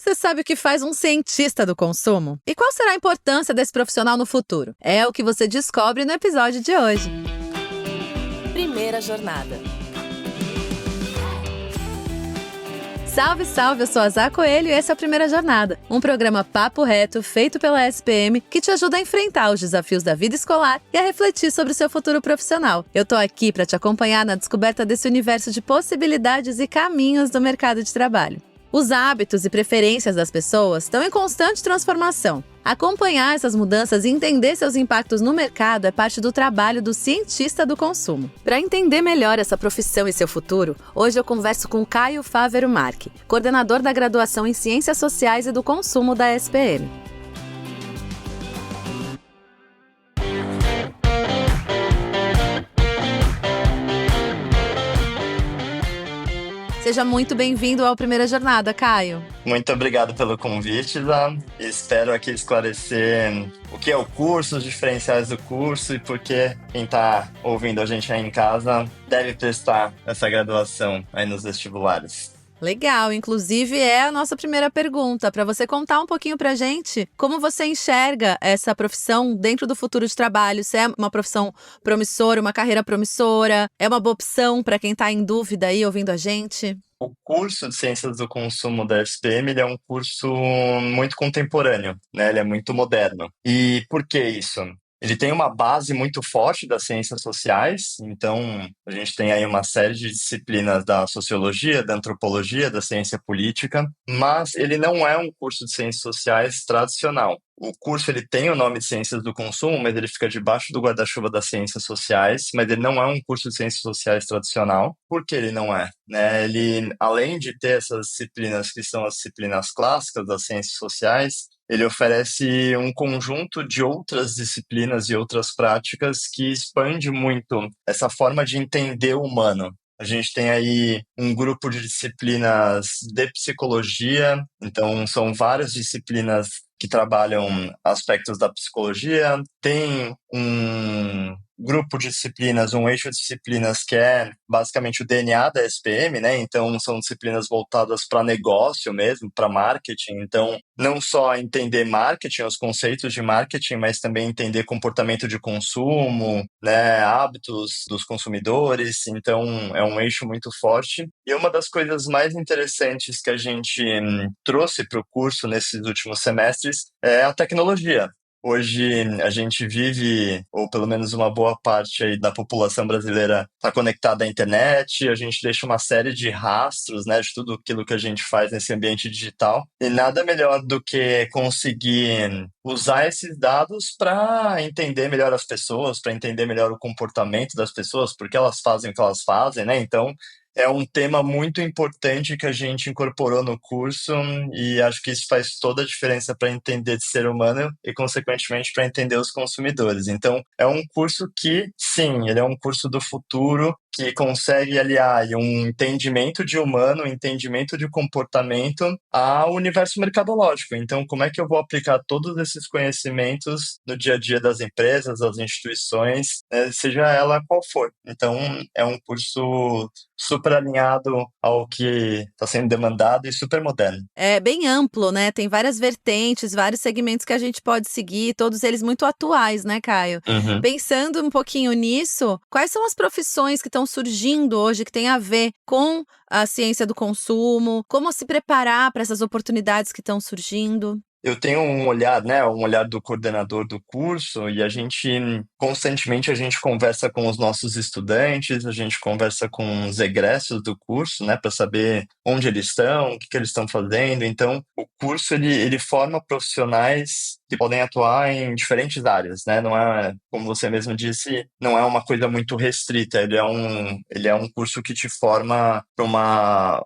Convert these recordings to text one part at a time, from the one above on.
Você sabe o que faz um cientista do consumo? E qual será a importância desse profissional no futuro? É o que você descobre no episódio de hoje. Primeira jornada. Salve, salve! Eu sou a Zá Coelho e esse é a Primeira Jornada, um programa papo reto feito pela SPM que te ajuda a enfrentar os desafios da vida escolar e a refletir sobre o seu futuro profissional. Eu tô aqui para te acompanhar na descoberta desse universo de possibilidades e caminhos do mercado de trabalho. Os hábitos e preferências das pessoas estão em constante transformação. Acompanhar essas mudanças e entender seus impactos no mercado é parte do trabalho do cientista do consumo. Para entender melhor essa profissão e seu futuro, hoje eu converso com Caio Fávero Marque, coordenador da graduação em Ciências Sociais e do Consumo da SPM. Seja muito bem-vindo ao Primeira Jornada, Caio. Muito obrigado pelo convite, Zá. Espero aqui esclarecer o que é o curso, os diferenciais do curso e por que quem está ouvindo a gente aí em casa deve prestar essa graduação aí nos vestibulares. Legal, inclusive é a nossa primeira pergunta, para você contar um pouquinho pra gente como você enxerga essa profissão dentro do futuro de trabalho, se é uma profissão promissora, uma carreira promissora, é uma boa opção para quem está em dúvida aí ouvindo a gente? O curso de Ciências do Consumo da SPM ele é um curso muito contemporâneo, né? Ele é muito moderno. E por que isso? Ele tem uma base muito forte das ciências sociais, então a gente tem aí uma série de disciplinas da sociologia, da antropologia, da ciência política, mas ele não é um curso de ciências sociais tradicional. O curso ele tem o nome de Ciências do Consumo, mas ele fica debaixo do guarda-chuva das ciências sociais, mas ele não é um curso de ciências sociais tradicional. Por que ele não é? Ele, além de ter essas disciplinas que são as disciplinas clássicas das ciências sociais, ele oferece um conjunto de outras disciplinas e outras práticas que expande muito essa forma de entender o humano. A gente tem aí um grupo de disciplinas de psicologia, então são várias disciplinas que trabalham aspectos da psicologia. Tem um grupo de disciplinas, um eixo de disciplinas que é basicamente o DNA da SPM, né? Então, são disciplinas voltadas para negócio mesmo, para marketing. Então, não só entender marketing, os conceitos de marketing, mas também entender comportamento de consumo, né? Hábitos dos consumidores. Então, é um eixo muito forte. E uma das coisas mais interessantes que a gente trouxe para o curso nesses últimos semestres é a tecnologia. Hoje a gente vive, ou pelo menos uma boa parte aí da população brasileira está conectada à internet, a gente deixa uma série de rastros, né, de tudo aquilo que a gente faz nesse ambiente digital, e nada melhor do que conseguir usar esses dados para entender melhor as pessoas, para entender melhor o comportamento das pessoas, porque elas fazem o que elas fazem, né? Então, é um tema muito importante que a gente incorporou no curso e acho que isso faz toda a diferença para entender de ser humano e, consequentemente, para entender os consumidores. Então, é um curso que, sim, ele é um curso do futuro que consegue aliar um entendimento de humano, um entendimento de comportamento ao universo mercadológico. Então, como é que eu vou aplicar todos esses conhecimentos no dia a dia das empresas, das instituições, seja ela qual for. Então, é um curso super alinhado ao que está sendo demandado e super moderno. É bem amplo, né? Tem várias vertentes, vários segmentos que a gente pode seguir, todos eles muito atuais, né, Caio? Uhum. Pensando um pouquinho nisso, quais são as profissões que estão surgindo hoje que têm a ver com a ciência do consumo? Como se preparar para essas oportunidades que estão surgindo? Eu tenho um olhar, né, um olhar do coordenador do curso e constantemente a gente conversa com os nossos estudantes, a gente conversa com os egressos do curso, né, para saber onde eles estão, o que eles estão fazendo. Então, o curso, ele forma profissionais que podem atuar em diferentes áreas, né, não é, como você mesmo disse, não é uma coisa muito restrita, ele é um curso que te forma para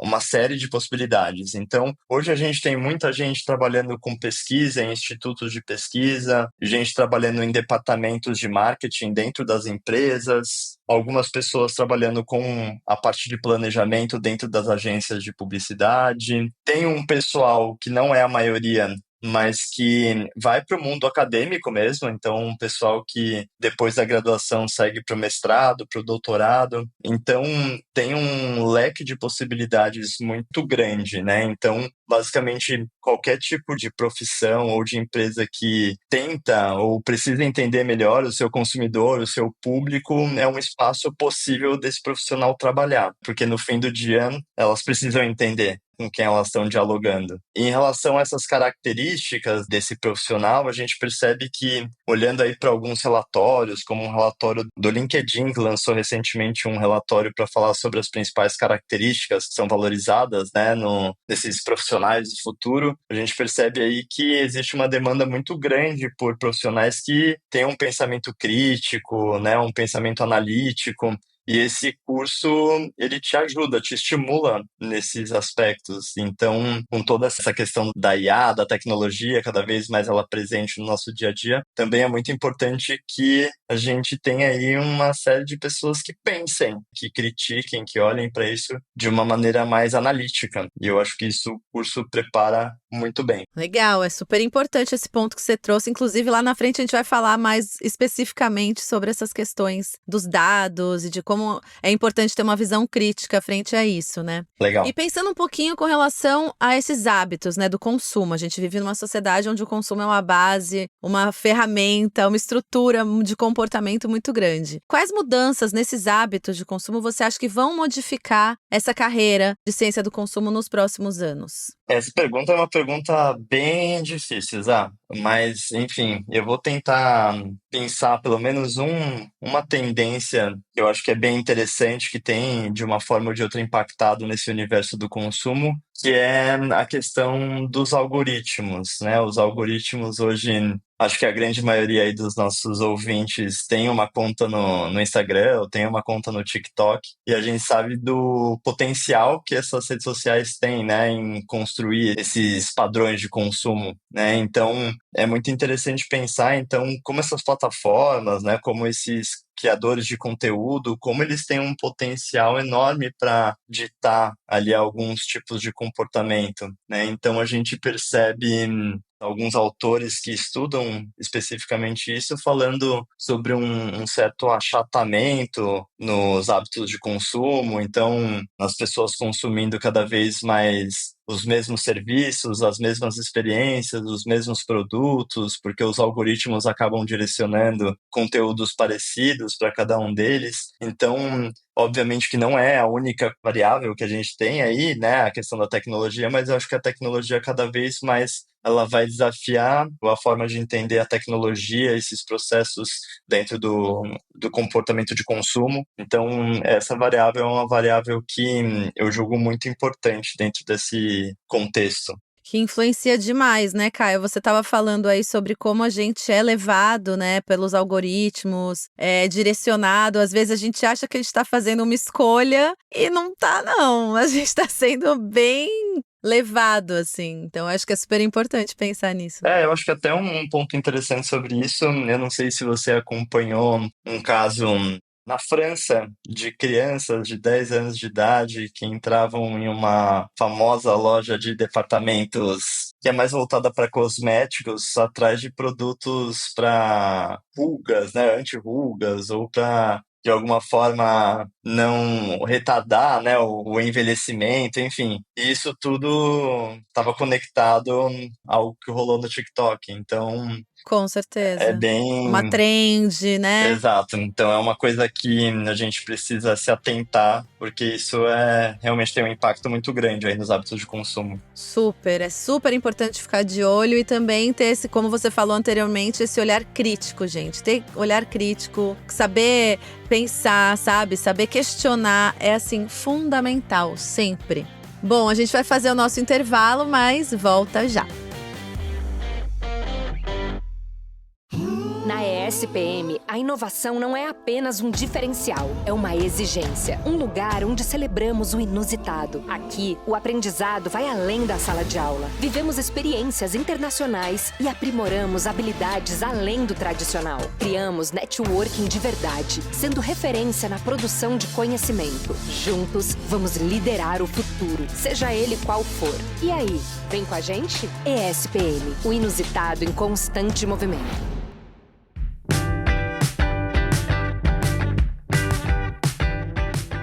uma série de possibilidades. Então, hoje a gente tem muita gente trabalhando com pesquisa, em institutos de pesquisa, gente trabalhando em departamentos de marketing dentro das empresas, algumas pessoas trabalhando com a parte de planejamento dentro das agências de publicidade. Tem um pessoal que não é a maioria, mas que vai para o mundo acadêmico mesmo, então um pessoal que depois da graduação segue para o mestrado, para o doutorado, então tem um leque de possibilidades muito grande, né? Então, basicamente, qualquer tipo de profissão ou de empresa que tenta ou precisa entender melhor o seu consumidor, o seu público, é um espaço possível desse profissional trabalhar, porque no fim do dia elas precisam entender com quem elas estão dialogando. E em relação a essas características desse profissional, a gente percebe que, olhando aí para alguns relatórios, como um relatório do LinkedIn, que lançou recentemente um relatório para falar sobre as principais características que são valorizadas, né, nesses profissionais do futuro, a gente percebe aí que existe uma demanda muito grande por profissionais que têm um pensamento crítico, né, um pensamento analítico. E esse curso, ele te ajuda, te estimula nesses aspectos. Então, com toda essa questão da IA, da tecnologia, cada vez mais ela presente no nosso dia a dia, também é muito importante que a gente tenha aí uma série de pessoas que pensem, que critiquem, que olhem para isso de uma maneira mais analítica. E eu acho que isso o curso prepara muito bem. Legal, é super importante esse ponto que você trouxe. Inclusive, lá na frente a gente vai falar mais especificamente sobre essas questões dos dados e de como é importante ter uma visão crítica frente a isso, né? Legal. E pensando um pouquinho com relação a esses hábitos, né, do consumo. A gente vive numa sociedade onde o consumo é uma base, uma ferramenta, uma estrutura de comportamento muito grande. Quais mudanças nesses hábitos de consumo você acha que vão modificar essa carreira de ciência do consumo nos próximos anos? Essa pergunta é uma pergunta bem difícil, Zá. Mas, enfim, eu vou tentar pensar pelo menos uma tendência que eu acho que é bem interessante, que tem, de uma forma ou de outra, impactado nesse universo do consumo, que é a questão dos algoritmos, né? Os algoritmos hoje, acho que a grande maioria aí dos nossos ouvintes tem uma conta no Instagram, ou tem uma conta no TikTok, e a gente sabe do potencial que essas redes sociais têm, né, em construir esses padrões de consumo, né? Então, é muito interessante pensar, então, como essas plataformas, né, como esses criadores de conteúdo, como eles têm um potencial enorme para ditar ali alguns tipos de comportamento, né? Então a gente percebe alguns autores que estudam especificamente isso, falando sobre um certo achatamento nos hábitos de consumo, então as pessoas consumindo cada vez mais os mesmos serviços, as mesmas experiências, os mesmos produtos, porque os algoritmos acabam direcionando conteúdos parecidos para cada um deles. Então, obviamente que não é a única variável que a gente tem aí, né, a questão da tecnologia, mas eu acho que a tecnologia cada vez mais ela vai desafiar a forma de entender a tecnologia, esses processos dentro do comportamento de consumo. Então, essa variável é uma variável que eu julgo muito importante dentro desse contexto. Que influencia demais, né, Caio? Você estava falando aí sobre como a gente é levado, né, pelos algoritmos, direcionado. Às vezes a gente acha que a gente está fazendo uma escolha e não tá, não. A gente está sendo bem levado, assim. Então, acho que é super importante pensar nisso. Eu acho que até um ponto interessante sobre isso, eu não sei se você acompanhou um caso na França, de crianças de 10 anos de idade que entravam em uma famosa loja de departamentos que é mais voltada para cosméticos, atrás de produtos para rugas, né, anti-rugas, ou para de alguma forma não retardar, né, o envelhecimento, enfim. E isso tudo estava conectado ao que rolou no TikTok. Então, Com é certeza. Uma bem trend, né? exato. Então, é uma coisa que a gente precisa se atentar, porque isso realmente tem um impacto muito grande aí nos hábitos de consumo. Super, é super importante ficar de olho e também ter esse, como você falou anteriormente, esse olhar crítico, gente. Ter olhar crítico, saber pensar, sabe? Saber questionar é, assim, fundamental, sempre. Bom, a gente vai fazer o nosso intervalo, mas volta já. Na SPM, a inovação não é apenas um diferencial, é uma exigência. Um lugar onde celebramos o inusitado. Aqui, o aprendizado vai além da sala de aula. Vivemos experiências internacionais e aprimoramos habilidades além do tradicional. Criamos networking de verdade, sendo referência na produção de conhecimento. Juntos, vamos liderar o futuro, seja ele qual for. E aí, vem com a gente? ESPM, o inusitado em constante movimento.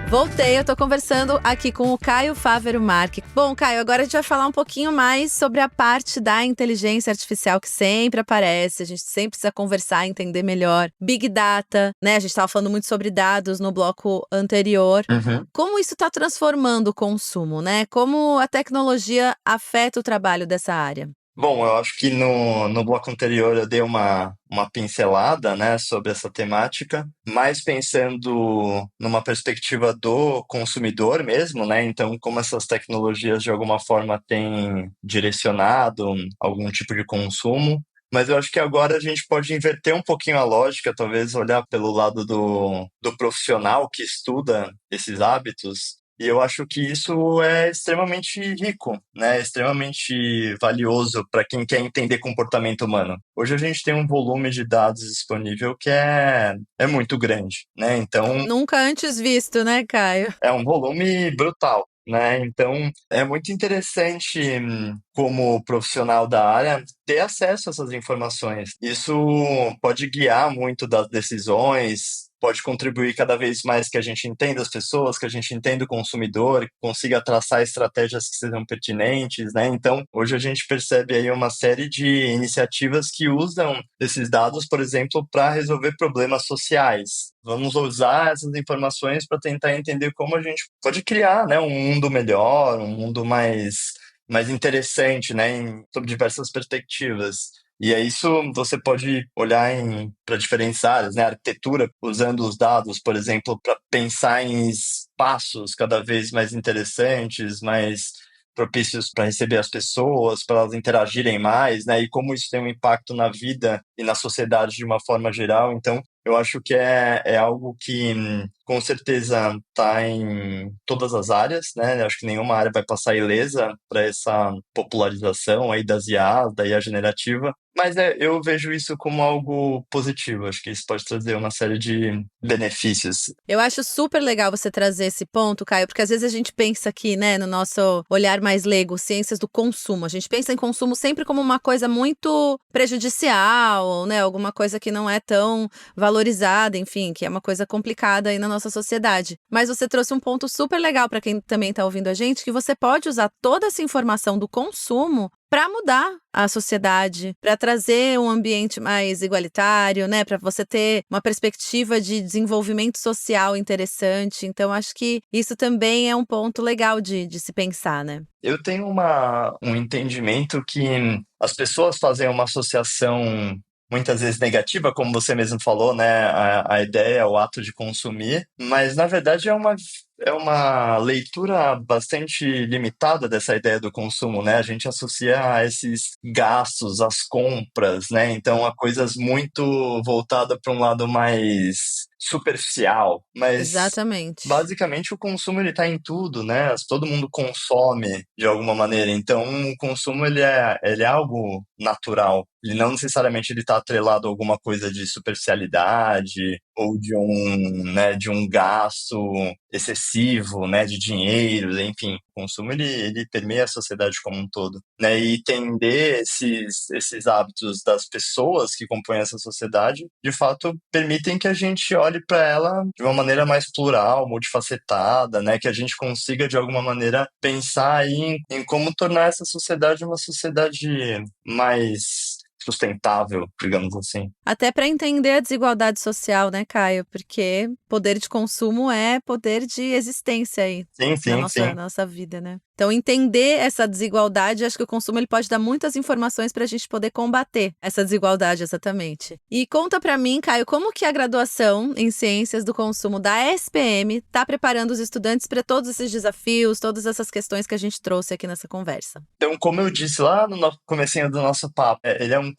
Voltei, eu tô conversando aqui com o Caio Fávero Marque. Bom, Caio, agora a gente vai falar um pouquinho mais sobre a parte da inteligência artificial que sempre aparece, a gente sempre precisa conversar, entender melhor. Big Data, né? A gente tava falando muito sobre dados no bloco anterior. Como isso tá transformando o consumo, né? Como a tecnologia afeta o trabalho dessa área? Bom, eu acho que no bloco anterior eu dei uma pincelada, né, sobre essa temática, mais pensando numa perspectiva do consumidor mesmo, né? Então, como essas tecnologias de alguma forma têm direcionado algum tipo de consumo. Mas eu acho que agora a gente pode inverter um pouquinho a lógica, talvez olhar pelo lado do profissional que estuda esses hábitos. E eu acho que isso é extremamente rico, né? Extremamente valioso para quem quer entender comportamento humano. Hoje a gente tem um volume de dados disponível que é muito grande, né? Então, Nunca antes visto, né, Caio? é um volume brutal, né? Então, é muito interessante, como profissional da área, ter acesso a essas informações. Isso pode guiar muito das decisões, pode contribuir cada vez mais que a gente entenda as pessoas, que a gente entenda o consumidor, que consiga traçar estratégias que sejam pertinentes, né? Então, hoje a gente percebe aí uma série de iniciativas que usam esses dados, por exemplo, para resolver problemas sociais. Vamos usar essas informações para tentar entender como a gente pode criar, né, um mundo melhor, um mundo mais interessante, né, sob diversas perspectivas. E é isso, você pode olhar para diferentes áreas, né? Arquitetura, usando os dados, por exemplo, para pensar em espaços cada vez mais interessantes, mais propícios para receber as pessoas, para elas interagirem mais, né? E como isso tem um impacto na vida e na sociedade de uma forma geral. Então, eu acho que é algo que, com certeza, está em todas as áreas, né? Eu acho que nenhuma área vai passar ilesa para essa popularização aí das IAs, da IA generativa. Mas eu vejo isso como algo positivo. Acho que isso pode trazer uma série de benefícios. Eu acho super legal você trazer esse ponto, Caio, porque às vezes a gente pensa aqui, né, no nosso olhar mais leigo, ciências do consumo. A gente pensa em consumo sempre como uma coisa muito prejudicial, né, alguma coisa que não é tão valorizada, enfim, que é uma coisa complicada aí na nossa sociedade. Mas você trouxe um ponto super legal para quem também está ouvindo a gente, que você pode usar toda essa informação do consumo para mudar a sociedade, para trazer um ambiente mais igualitário, né, para você ter uma perspectiva de desenvolvimento social interessante. Então, acho que isso também é um ponto legal de se pensar, né? Eu tenho um entendimento que as pessoas fazem uma associação muitas vezes negativa, como você mesmo falou, né? A ideia, o ato de consumir, mas na verdade é uma leitura bastante limitada dessa ideia do consumo, né? A gente associa a esses gastos, às compras, né? Então, a coisas muito voltadas para um lado mais superficial, mas Exatamente. basicamente o consumo ele está em tudo, né? Todo mundo consome de alguma maneira, então o consumo ele é algo natural. Ele não necessariamente ele está atrelado a alguma coisa de superficialidade ou de um gasto excessivo, né, de dinheiro, enfim. O consumo ele permeia a sociedade como um todo, né? E entender esses hábitos das pessoas que compõem essa sociedade, de fato, permitem que a gente olhe para ela de uma maneira mais plural, multifacetada, né? Que a gente consiga de alguma maneira pensar aí em como tornar essa sociedade uma sociedade mais sustentável, digamos assim. Até para entender a desigualdade social, né, Caio? Porque poder de consumo é poder de existência aí Sim, na sim, sim. nossa vida, né? Então, entender essa desigualdade, acho que o consumo ele pode dar muitas informações para a gente poder combater essa desigualdade exatamente. E conta para mim, Caio, como que a graduação em Ciências do Consumo da SPM está preparando os estudantes para todos esses desafios, todas essas questões que a gente trouxe aqui nessa conversa? Então, como eu disse lá no comecinho do nosso papo, ele é um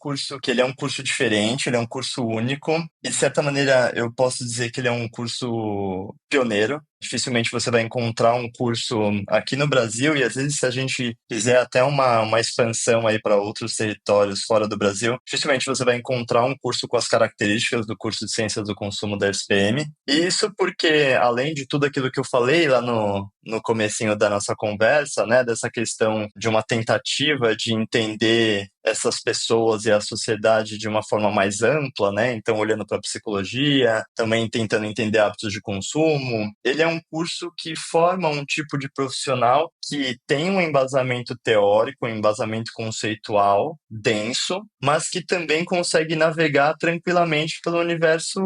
curso diferente, ele é um curso único, e de certa maneira eu posso dizer que ele é um curso pioneiro. Dificilmente você vai encontrar um curso aqui no Brasil, e às vezes se a gente fizer até uma expansão aí para outros territórios fora do Brasil, dificilmente você vai encontrar um curso com as características do curso de Ciências do Consumo da SPM. E isso porque, além de tudo aquilo que eu falei lá no comecinho da nossa conversa, né, dessa questão de uma tentativa de entender essas pessoas e a sociedade de uma forma mais ampla, né? Então, olhando para a psicologia, também tentando entender hábitos de consumo. Ele é um curso que forma um tipo de profissional que tem um embasamento teórico, um embasamento conceitual denso, mas que também consegue navegar tranquilamente pelo universo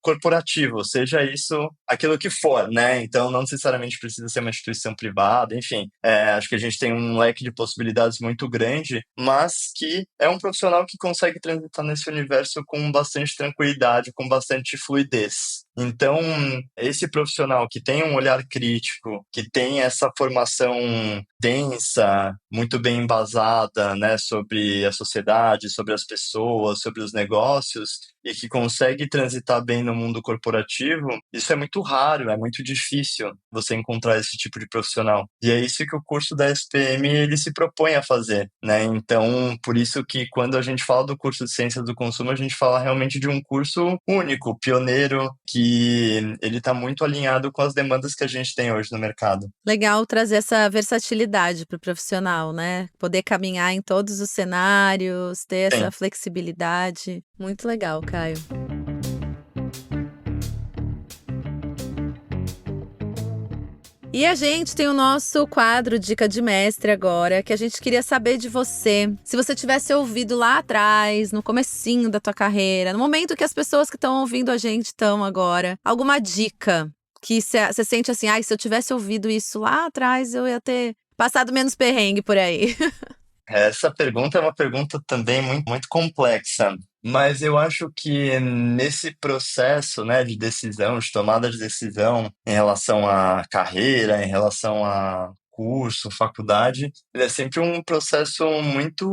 corporativo, seja isso aquilo que for, né? Então, não necessariamente precisa ser uma instituição privada, enfim. Acho que a gente tem um leque de possibilidades muito grande, mas que é um profissional que consegue transitar nesse universo com bastante tranquilidade, com bastante fluidez. Então, esse profissional que tem um olhar crítico, que tem essa formação densa, muito bem embasada, né, sobre a sociedade, sobre as pessoas, sobre os negócios, e que consegue transitar bem no mundo corporativo, isso é muito raro, é muito difícil você encontrar esse tipo de profissional. E é isso que o curso da SPM ele se propõe a fazer, né? Então, por isso que quando a gente fala do curso de Ciências do Consumo, a gente fala realmente de um curso único, pioneiro, que ele está muito alinhado com as demandas que a gente tem hoje no mercado. Legal trazer essa versatilidade para o profissional, né? Poder caminhar em todos os cenários, ter essa flexibilidade. Muito legal, Caio. E a gente tem o nosso quadro Dica de Mestre agora, que a gente queria saber de você. Se você tivesse ouvido lá atrás, no comecinho da tua carreira, no momento que as pessoas que estão ouvindo a gente estão agora, alguma dica que você sente assim, se eu tivesse ouvido isso lá atrás, eu ia ter passado menos perrengue por aí. Essa pergunta é uma pergunta também muito, muito complexa. Mas eu acho que nesse processo, né, de decisão, de tomada de decisão em relação à carreira, em relação a curso, faculdade, ele é sempre um processo muito,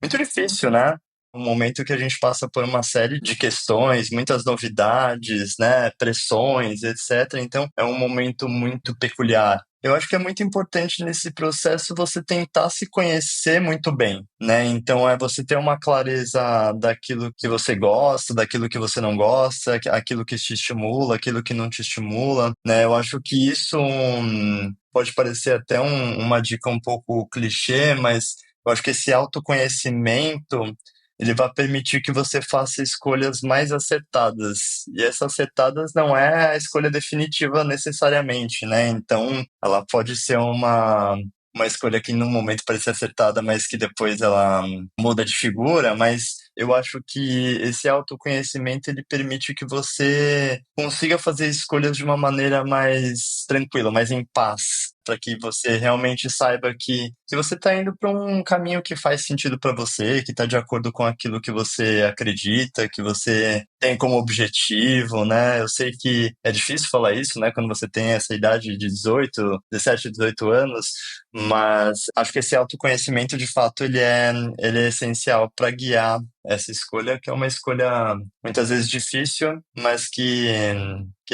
muito difícil, né? Um momento que a gente passa por uma série de questões, muitas novidades, né, pressões, etc. Então, é um momento muito peculiar. Eu acho que é muito importante nesse processo você tentar se conhecer muito bem, né? Então, é você ter uma clareza daquilo que você gosta, daquilo que você não gosta, aquilo que te estimula, aquilo que não te estimula, né? Eu acho que isso pode parecer até uma dica um pouco clichê, mas eu acho que esse autoconhecimento ele vai permitir que você faça escolhas mais acertadas. E essas acertadas não é a escolha definitiva necessariamente, né? Então, ela pode ser uma escolha que no momento parece acertada, mas que depois ela muda de figura, mas eu acho que esse autoconhecimento ele permite que você consiga fazer escolhas de uma maneira mais tranquila, mais em paz, para que você realmente saiba que você está indo para um caminho que faz sentido para você, que está de acordo com aquilo que você acredita, que você tem como objetivo, né? Eu sei que é difícil falar isso, né? Quando você tem essa idade de 17, 18 anos, mas acho que esse autoconhecimento, de fato, ele é essencial para guiar essa escolha, que é uma escolha muitas vezes difícil, mas que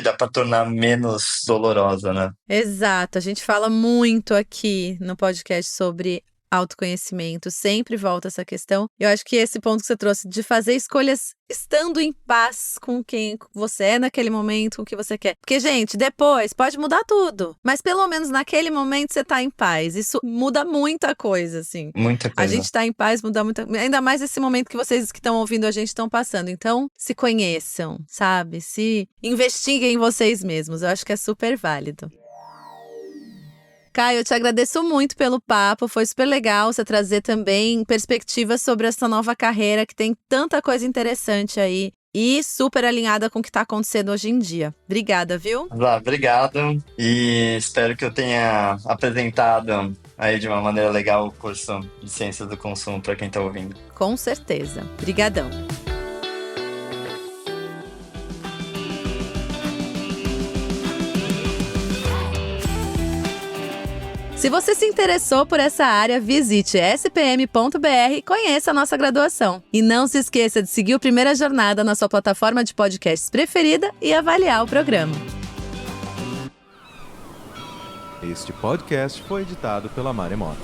dá para tornar menos dolorosa, né? Exato, a gente fala muito aqui no podcast sobre autoconhecimento, sempre volta essa questão. Eu acho que esse ponto que você trouxe de fazer escolhas estando em paz com quem você é naquele momento, com o que você quer. Porque, gente, depois pode mudar tudo, mas pelo menos naquele momento você tá em paz. Isso muda muita coisa, assim. Muita coisa. A gente tá em paz, muda muita... Ainda mais esse momento que vocês que estão ouvindo a gente estão passando. Então, se conheçam, sabe? Se investiguem em vocês mesmos. Eu acho que é super válido. Caio, eu te agradeço muito pelo papo, foi super legal você trazer também perspectivas sobre essa nova carreira que tem tanta coisa interessante aí e super alinhada com o que está acontecendo hoje em dia. Obrigada, viu? Obrigado, e espero que eu tenha apresentado aí de uma maneira legal o curso de Ciências do Consumo para quem está ouvindo. Com certeza. Obrigadão. Se você se interessou por essa área, visite spm.br e conheça a nossa graduação. E não se esqueça de seguir o Primeira Jornada na sua plataforma de podcasts preferida e avaliar o programa. Este podcast foi editado pela Maremoto.